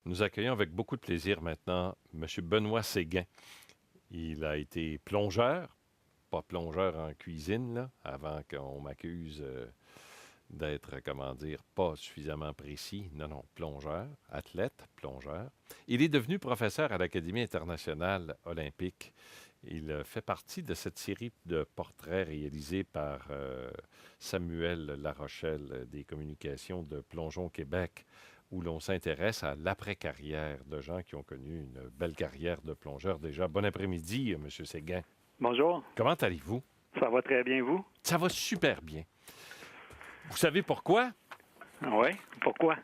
Nous accueillons avec beaucoup de plaisir maintenant M. Benoît Séguin. Il a été plongeur, pas plongeur en cuisine, là, avant qu'on m'accuse d'être, comment dire, pas suffisamment précis. Non, non, plongeur, athlète, plongeur. Il est devenu professeur à l'Académie internationale olympique. Il fait partie de cette série de portraits réalisés par Samuel Larochelle des communications de Plongeon Québec, où l'on s'intéresse à l'après-carrière de gens qui ont connu une belle carrière de plongeur déjà. Bon après-midi, M. Séguin. Bonjour. Comment allez-vous? Ça va très bien, vous? Ça va super bien. Vous savez pourquoi? Oui. Pourquoi?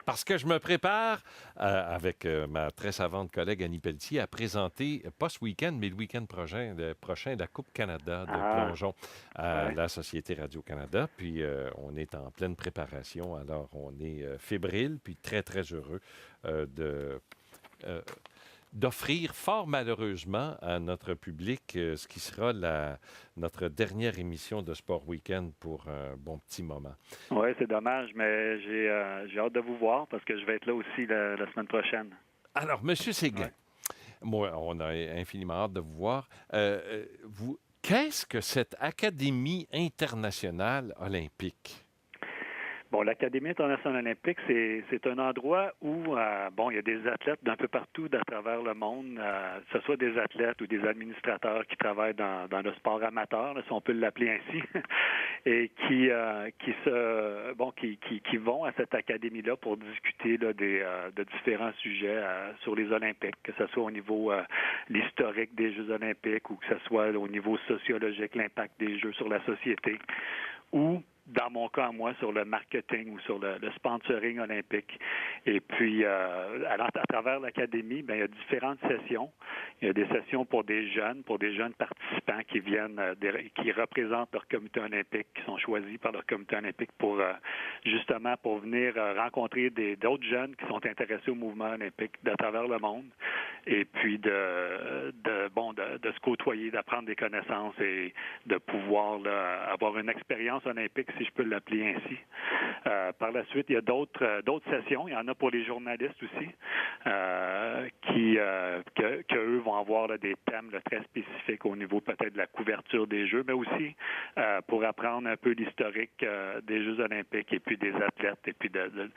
Parce que je me prépare, avec ma très savante collègue Annie Pelletier, à présenter, pas ce week-end, mais le week-end prochain, la Coupe Canada de plongeon à la Société Radio-Canada. Puis on est en pleine préparation, alors on est fébrile, puis très, très heureux d'offrir fort malheureusement à notre public ce qui sera notre dernière émission de Sport Week-end pour un bon petit moment. Oui, c'est dommage, mais j'ai hâte de vous voir parce que je vais être là aussi la semaine prochaine. Alors, M. Séguin, moi, on a infiniment hâte de vous voir. Qu'est-ce que cette Académie internationale olympique? Bon, l'Académie internationale olympique, c'est un endroit où, il y a des athlètes d'un peu partout à travers le monde, que ce soit des athlètes ou des administrateurs qui travaillent dans le sport amateur, là, si on peut l'appeler ainsi, et qui vont à cette académie-là pour discuter là, de différents sujets sur les Olympiques, que ce soit au niveau l'historique des Jeux olympiques ou que ce soit au niveau sociologique, l'impact des Jeux sur la société, ou dans mon cas, moi, sur le marketing ou sur le sponsoring olympique. Et puis, à travers l'Académie, il y a différentes sessions. Il y a des sessions pour des jeunes participants qui viennent, qui représentent leur comité olympique, qui sont choisis par leur comité olympique pour venir rencontrer d'autres jeunes qui sont intéressés au mouvement olympique de travers le monde. Et puis de se côtoyer, d'apprendre des connaissances et de pouvoir avoir une expérience olympique, si je peux l'appeler ainsi. Par la suite, il y a d'autres sessions. Il y en a pour les journalistes aussi, que eux vont avoir là, des thèmes là, très spécifiques au niveau peut-être de la couverture des Jeux, mais aussi pour apprendre un peu l'historique des Jeux olympiques et puis des athlètes et puis de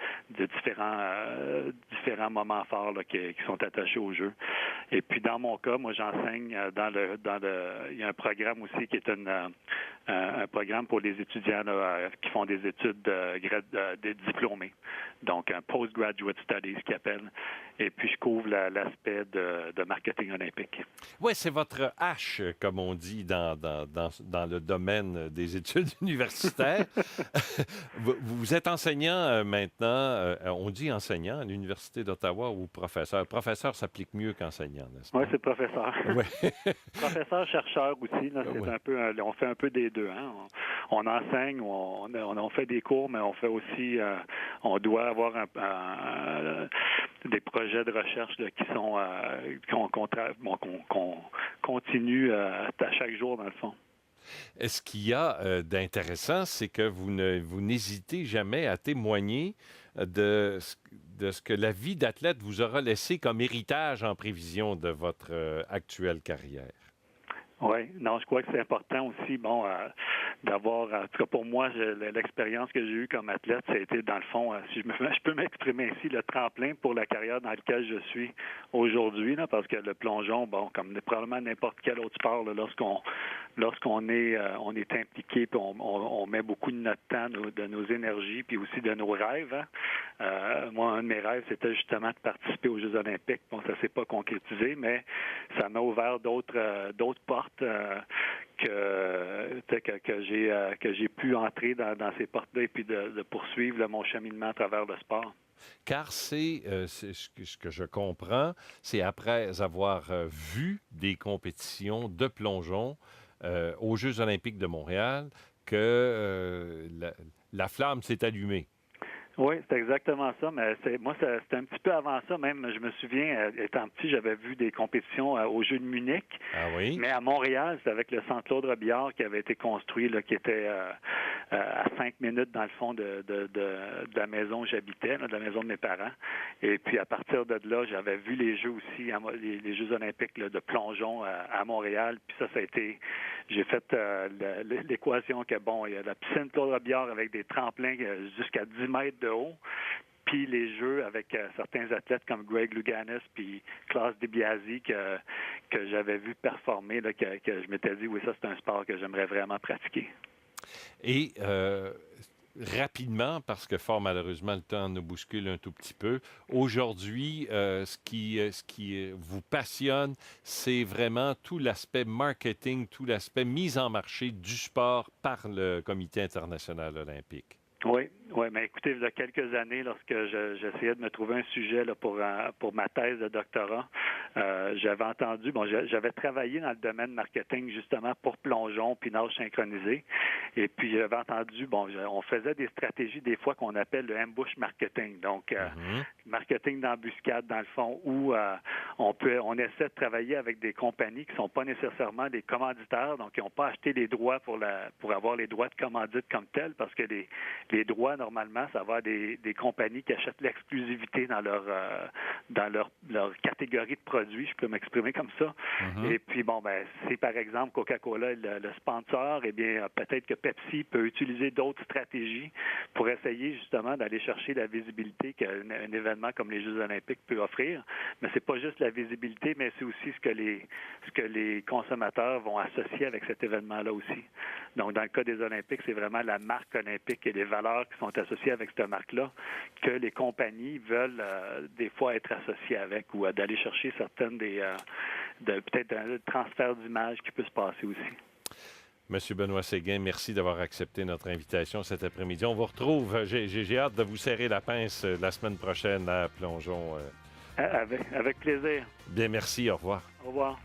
différents moments forts là, qui sont attachés aux Jeux. Et puis dans mon cas, moi j'enseigne il y a un programme aussi qui est un programme pour les étudiants là, qui font des études de diplômés, donc un postgraduate studies qu'ils appellent. Et puis je couvre l'aspect de marketing olympique. Oui, c'est votre H, comme on dit dans le domaine des études universitaires. Vous êtes enseignant maintenant, on dit enseignant à l'Université d'Ottawa ou professeur. Professeur s'applique mieux qu'enseignant, n'est-ce pas? Oui, c'est professeur. Oui. Professeur-chercheur aussi, là, c'est un peu, on fait un peu des deux. Hein? On enseigne, on fait des cours, mais on fait aussi, on doit avoir des projets de recherche là, qui sont qu'on continue à chaque jour dans le fond. Ce qu'il y a d'intéressant, c'est que vous n'hésitez jamais à témoigner de ce que la vie d'athlète vous aura laissé comme héritage en prévision de votre actuelle carrière. Oui, non, je crois que c'est important aussi, d'avoir, en tout cas pour moi, l'expérience que j'ai eue comme athlète, ça a été dans le fond, si je peux m'exprimer ainsi, le tremplin pour la carrière dans laquelle je suis aujourd'hui, là, parce que le plongeon, comme probablement n'importe quel autre sport, là, lorsqu'on est impliqué, puis on met beaucoup de notre temps, de nos énergies, puis aussi de nos rêves. Hein. Moi, un de mes rêves, c'était justement de participer aux Jeux olympiques. Bon, ça s'est pas concrétisé, mais ça m'a ouvert d'autres portes que j'ai pu entrer dans ces portes-là et puis de poursuivre là, mon cheminement à travers le sport. Car c'est ce que je comprends, c'est après avoir vu des compétitions de plongeon aux Jeux olympiques de Montréal que la flamme s'est allumée. Oui, c'est exactement ça, mais moi, c'était un petit peu avant ça même. Je me souviens, étant petit, j'avais vu des compétitions aux Jeux de Munich, Ah oui? mais à Montréal, c'est avec le Centre Claude Robillard qui avait été construit, là, qui était à 5 minutes dans le fond de la maison où j'habitais, là, de la maison de mes parents. Et puis à partir de là, j'avais vu les Jeux aussi, les Jeux olympiques là, de plongeon à Montréal. Puis ça a été, j'ai fait l'équation que bon, il y a la piscine Claude Robillard avec des tremplins jusqu'à 10 mètres de haut. Puis les jeux avec certains athlètes comme Greg Louganis puis Klaus DiBiase que j'avais vu performer, là, que je m'étais dit, oui, ça c'est un sport que j'aimerais vraiment pratiquer. Et rapidement, parce que fort malheureusement, le temps nous bouscule un tout petit peu, aujourd'hui, ce qui vous passionne, c'est vraiment tout l'aspect marketing, tout l'aspect mise en marché du sport par le Comité international olympique. Oui, mais écoutez, il y a quelques années, lorsque j'essayais de me trouver un sujet là, pour ma thèse de doctorat, j'avais entendu, j'avais travaillé dans le domaine marketing justement pour plongeon puis nage synchronisé, et puis j'avais entendu, on faisait des stratégies des fois qu'on appelle le ambush marketing, donc marketing d'embuscade dans le fond, où on essaie de travailler avec des compagnies qui sont pas nécessairement des commanditaires, donc qui n'ont pas acheté les droits pour avoir les droits de commandite comme tels, parce que les droits, normalement, ça va des compagnies qui achètent l'exclusivité dans leur catégorie de produits, je peux m'exprimer comme ça. Et puis, si par exemple Coca-Cola est le sponsor, eh bien, peut-être que Pepsi peut utiliser d'autres stratégies pour essayer justement d'aller chercher la visibilité qu'un événement comme les Jeux olympiques peut offrir. Mais c'est pas juste la visibilité, mais c'est aussi ce que les consommateurs vont associer avec cet événement-là aussi. Donc, dans le cas des Olympiques, c'est vraiment la marque olympique et les valeurs qui sont associées avec cette marque-là que les compagnies veulent des fois être associées avec ou d'aller chercher certaines peut-être un transfert d'image qui peut se passer aussi. Monsieur Benoît Séguin, merci d'avoir accepté notre invitation cet après-midi. On vous retrouve. J'ai hâte de vous serrer la pince la semaine prochaine à Plongeon. Avec plaisir. Bien, merci. Au revoir. Au revoir.